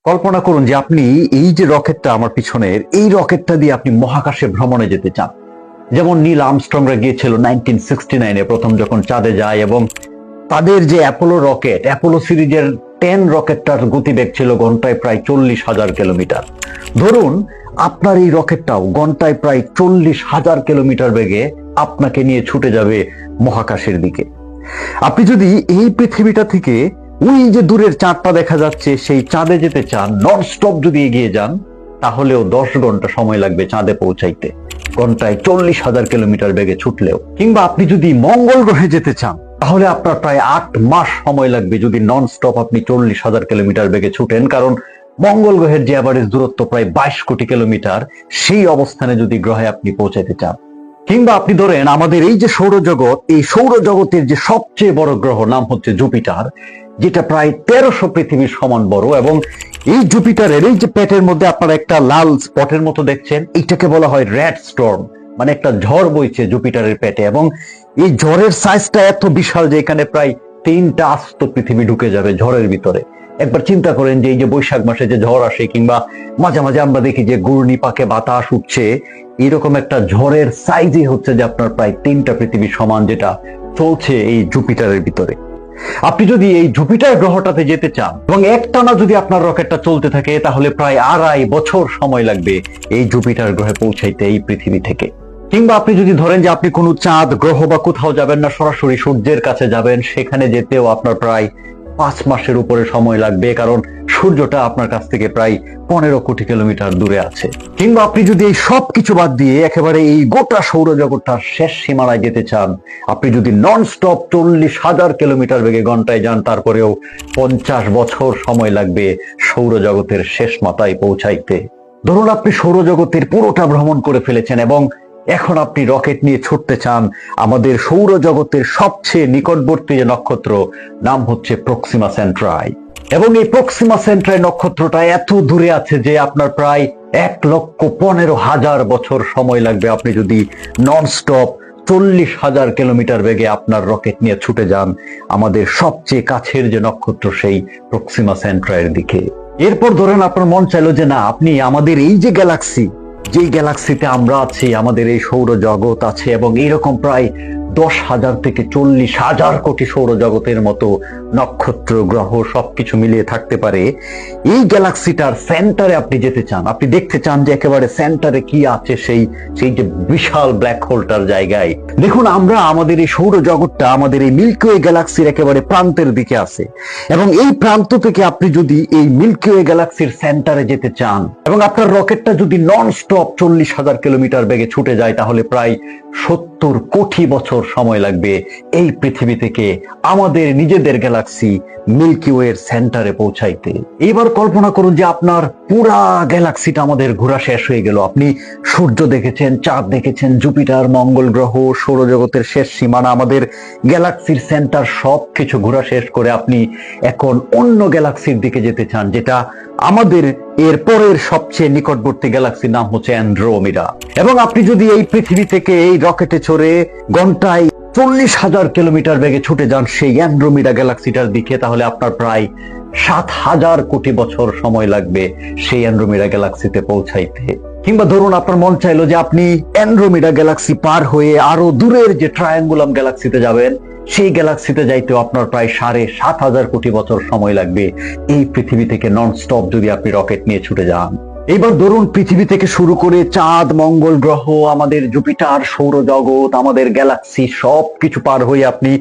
কল্পনা করুন যে আপনি এই যে রকেটটা আমার পিছনের, এই রকেটটা দিয়ে আপনি মহাকাশে ভ্রমণে যেতে চান। যেমন নীল আর্মস্ট্রংরা গিয়েছিল 1969-এ প্রথম যখন চাঁদে যায়, এবং তাদের যে অ্যাপোলো রকেট, অ্যাপোলো সিরিজের 10 রকেটটার গতিবেগ ছিল ঘন্টায় প্রায় 40,000 কিলোমিটার। ধরুন আপনার এই রকেটটাও ঘন্টায় প্রায় 40,000 কিলোমিটার বেগে আপনাকে নিয়ে ছুটে যাবে মহাকাশের দিকে। আপনি যদি এই পৃথিবীটা থেকে ওই যে দূরের চাঁদটা দেখা যাচ্ছে সেই চাঁদে যেতে চান, নন স্টপ যদি এগিয়ে যান, তাহলেও 10 ঘন্টা সময় লাগবে চাঁদে পৌঁছাইতে, ঘন্টায় 40,000 কিলোমিটার বেগে ছুটলেও। কিংবা আপনি যদি মঙ্গল গ্রহে যেতে চান, তাহলে আপনার প্রায় 8 মাস সময় লাগবে যদি নন স্টপ আপনি 40,000 কিলোমিটার বেগে ছুটেন, কারণ মঙ্গল গ্রহের যে অ্যাভারেজ দূরত্ব প্রায় 22 কোটি কিলোমিটার, সেই অবস্থানে যদি গ্রহে আপনি পৌঁছাতে চান। কিংবা আপনি ধরেন আমাদের এই যে সৌরজগৎ, এই সৌরজগতের যে সবচেয়ে বড় গ্রহ নাম হচ্ছে জুপিটার, যেটা প্রায় 1300 পৃথিবীর সমান বড়, এবং এই জুপিটারের এই যে পেটের মধ্যে আপনারা একটা লাল স্পটের মতো দেখছেন, এইটাকে বলা হয় রেড স্টর্ম, মানে একটা ঝড় বইছে জুপিটারের পেটে। এবং এই ঝড়ের সাইজটা এত বিশাল যে এখানে প্রায় 3টা আস্ত পৃথিবী ঢুকে যাবে ঝড়ের ভিতরে। একবার চিন্তা করেন যে এই যে বৈশাখ মাসে যে ঝড় আসে, কিংবা মাঝে মাঝে আমরা দেখি যে ঘূর্ণিপাকে বাতাস উঠছে, এরকম একটা ঝড়ের সাইজই হচ্ছে যে আপনার প্রায় 3টা পৃথিবী সমান, যেটা চলছে এই জুপিটারের ভিতরে। আপনি যদি এই জুপিটার গ্রহটাতে যেতে চান এবং একটানা যদি আপনার রকেটটা চলতে থাকে, তাহলে প্রায় 2.5 বছর সময় লাগবে এই জুপিটার গ্রহে পৌঁছাইতে এই পৃথিবী থেকে। কিংবা আপনি যদি ধরেন যে আপনি কোনো চাঁদ গ্রহ বা কোথাও যাবেন না, সরাসরি সূর্যের কাছে যাবেন, সেখানে যেতেও আপনার প্রায় 5 মাসের উপরে সময় লাগবে, কারণ সূর্যটা আপনার কাছ থেকে প্রায় 15 কোটি কিলোমিটার দূরে আছে। কিংবা আপনি যদি এই সব কিছু বাদ দিয়ে একেবারে এই গোটা সৌরজগৎটার শেষ সীমানায় যেতে চান, আপনি যদি নন স্টপ 40,000 কিলোমিটার বেগে ঘন্টায় যান, তারপরেও 50 বছর সময় লাগবে সৌরজগতের শেষ মাথায় পৌঁছাইতে। ধরুন আপনি সৌরজগতের পুরোটা ভ্রমণ করে ফেলেছেন এবং এখন আপনি রকেট নিয়ে ছুটতে চান আমাদের সৌরজগতের সবচেয়ে নিকটবর্তী যে নক্ষত্র, নাম হচ্ছে প্রক্সিমা সেন্ট্রাই। এবং এই প্রক্সিমা সেন্ট্রাই নক্ষত্রটা এত দূরে আছে যে আপনার প্রায় 1,15,000 বছর সময় লাগবে আপনি যদি নন স্টপ 40,000 কিলোমিটার বেগে আপনার রকেট নিয়ে ছুটে যান আমাদের সবচেয়ে কাছের যে নক্ষত্র সেই প্রক্সিমা সেন্ট্রাইয়ের দিকে। এরপর ধরেন আপনার মন চাইলো যে না, আপনি আমাদের এই যে গ্যালাক্সি, যেই গ্যালাক্সিতে আমরা আছি, আমাদের এই সৌরজগৎ আছে, এবং এইরকম প্রায় 10,000 থেকে 40,000 কোটি সৌরজগতের মতো নক্ষত্র গ্রহ সবকিছু মিলিয়ে থাকতে পারে, এই গ্যালাক্সিটার সেন্টারে আপনি যেতে চান। আপনি দেখতে চান যে একেবারে সেন্টারে কি আছে সেই যে বিশাল ব্ল্যাক হোলটার জায়গায়। দেখুন, আমরা আমাদের এই সৌরজগৎটা আমাদের এই মিল্কি ওয়ে গ্যালাক্সির একেবারে প্রান্তের দিকে আছে, এবং এই প্রান্ত থেকে আপনি যদি এই মিল্কি ওয়ে গ্যালাক্সির সেন্টারে যেতে চান এবং আপনার রকেটটা যদি নন স্টপ 40,000 কিলোমিটার বেগে ছুটে যায়, তাহলে প্রায় 70 কোটি বছর সময় লাগবে এই পৃথিবী থেকে আমাদের নিজেদের গ্যালাক্সি মিল্কি ওয়ের সেন্টারে পৌঁছাইতে। এইবার কল্পনা করুন যে আপনার পুরা গ্যালাক্সিটা আমাদের ঘোরা শেষ হয়ে গেল। আপনি সূর্য দেখেছেন, চাঁদ দেখেছেন, জুপিটার, মঙ্গল গ্রহ, সৌরজগতের শেষ সীমানা, আমাদের গ্যালাক্সির সেন্টার, সবকিছু ঘোরা শেষ করে আপনি এখন অন্য গ্যালাক্সির দিকে যেতে চান, যেটা আমাদের এর পরের সবচেয়ে নিকটবর্তী গ্যালাক্সির নাম হচ্ছে অ্যান্ড্রোমিডা। এবং আপনি যদি এই পৃথিবী থেকে এই রকেটে চড়ে ঘন্টায় 40,000 কিলোমিটার বেগে ছুটে যান সেই অ্যান্ড্রোমিডা গ্যালাক্সিটার দিকে, তাহলে আপনার প্রায় 7,000 কোটি বছর সময় লাগবে সেই অ্যান্ড্রোমিডা গ্যালাক্সিতে পৌঁছাইতে। কিংবা ধরুন আপনার মন চাইলো যে আপনি অ্যান্ড্রোমিডা গ্যালাক্সি পার হয়ে আরো দূরের যে ট্রায়াঙ্গুলাম গ্যালাক্সিতে যাবেন, সেই গ্যালাক্সিতে যাইতেও আপনার প্রায় 7,500 কোটি বছর সময় লাগবে এই পৃথিবী থেকে নন স্টপ যদি আপনি রকেট নিয়ে ছুটে যান। এইবার ধরুন পৃথিবী থেকে শুরু করে চাঁদ, মঙ্গল গ্রহ, আমাদের জুপিটার, সৌরজগৎ, আমাদের গ্যালাক্সি সবকিছু পার হয়ে আপনি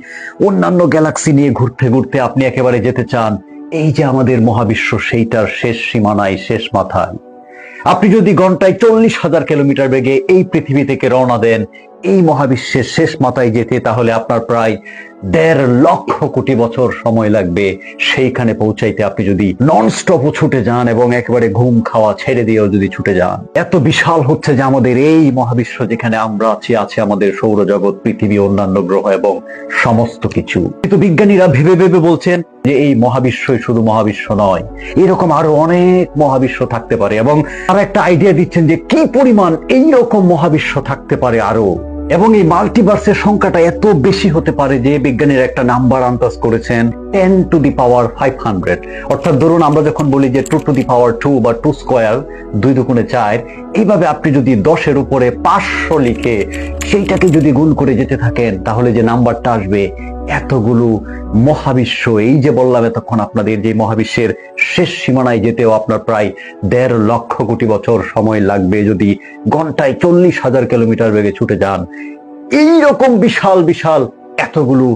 অন্যান্য গ্যালাক্সি নিয়ে ঘুরতে ঘুরতে আপনি একেবারে যেতে চান এই যে আমাদের মহাবিশ্ব, সেইটার শেষ সীমানায়, শেষ মাথায়। আপনি যদি ঘন্টায় 40,000 কিলোমিটার বেগে এই পৃথিবী থেকে রওনা দেন এই মহাবিশ্বের শেষ মাথায় যেতে, তাহলে আপনার প্রায় 1.5 লক্ষ কোটি বছর সময় লাগবে সেইখানে পৌঁছাইতে আপনি যদি নন স্টপ ছুটে যান এবং একেবারে ঘুম খাওয়া ছেড়ে দিয়েও যদি ছুটে যান। এত বিশাল হচ্ছে যে আমাদের এই মহাবিশ্ব, যেখানে আমরা আছি, আছে আমাদের সৌরজগৎ, পৃথিবী, অন্যান্য গ্রহ এবং সমস্ত কিছু। কিন্তু বিজ্ঞানীরা ভেবে ভেবে বলছেন যে এই মহাবিশ্বই শুধু মহাবিশ্ব নয়, এরকম আরো অনেক মহাবিশ্ব থাকতে পারে, এবং তারা একটা আইডিয়া দিচ্ছেন যে কি পরিমাণ এইরকম মহাবিশ্ব থাকতে পারে আরো। এবং এই মাল্টিভার্সের সংখ্যাটা এত বেশি হতে পারে যে বিজ্ঞানীরা একটা নাম্বার আন্দাজ করেছেন 10⁵ অর্থাৎ ধরুন আমরা যখন বলি যে 2⁵2 বা 2 স্কোয়ার 2 দুগুণে 4, এইভাবে আপনি যদি 10-এর উপরে 500 লিখে সেইটাকে যদি গুণ করে যেতে থাকেন, তাহলে যে নাম্বারটা আসবে এতগুলো মহাবিশ্ব, এই যে বললাম এতক্ষণ আপনাদের, যে মহাবিশ্বের শেষ সীমানায় যেতেও আপনার প্রায় 1.5 লক্ষ কোটি বছর সময় লাগবে যদি ঘন্টায় 40,000 কিলোমিটার বেগে ছুটে যান। এইরকম বিশাল বিশাল এতগুলো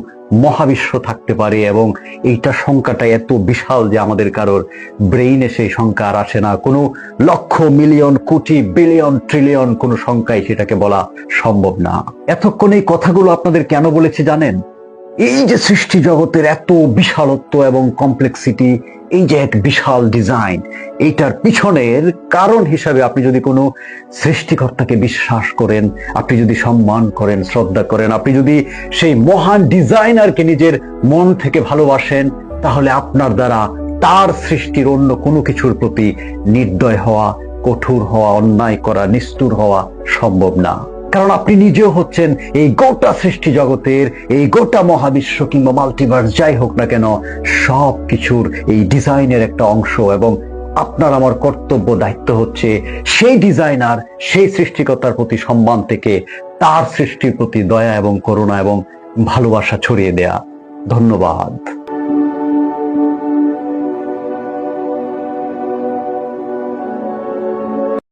মহাবিশ্ব থাকতে পারে, এবং এইটা সংখ্যাটা এত বিশাল যে আমাদের কারোর ব্রেইনে সেই সংখ্যা আর আসে না। কোনো লক্ষ, মিলিয়ন, কোটি, বিলিয়ন, ট্রিলিয়ন কোনো সংখ্যায় সেটাকে বলা সম্ভব না। এতক্ষণ এই কথাগুলো আপনাদের কেন বলেছি জানেন? এই যে সৃষ্টি জগতের এত বিশালত্ব এবং কমপ্লেক্সিটি, এই যে এক বিশাল ডিজাইন, এইটার পিছনের কারণ হিসাবে আপনি যদি কোনো সৃষ্টিকর্তাকে বিশ্বাস করেন, আপনি যদি সম্মান করেন, শ্রদ্ধা করেন, আপনি যদি সেই মহান ডিজাইনারকে নিজের মন থেকে ভালোবাসেন, তাহলে আপনার দ্বারা তার সৃষ্টির অন্য কোনো কিছুর প্রতি নির্দয় হওয়া, কঠোর হওয়া, অন্যায় করা, নিষ্ঠুর হওয়া সম্ভব না। কারণ আপনি নিজেও হচ্ছেন এই গোটা সৃষ্টি জগতের, এই গোটা মহাবিশ্ব কিংবা মাল্টিভার্স যাই হোক না কেন, সব কিছুর এই ডিজাইনের একটা অংশ। এবং আপনার আমার কর্তব্য, দায়িত্ব হচ্ছে সেই ডিজাইনার, সেই সৃষ্টিকর্তার প্রতি সম্মান থেকে তার সৃষ্টির প্রতি দয়া এবং করুণা এবং ভালোবাসা ছড়িয়ে দেয়া। ধন্যবাদ।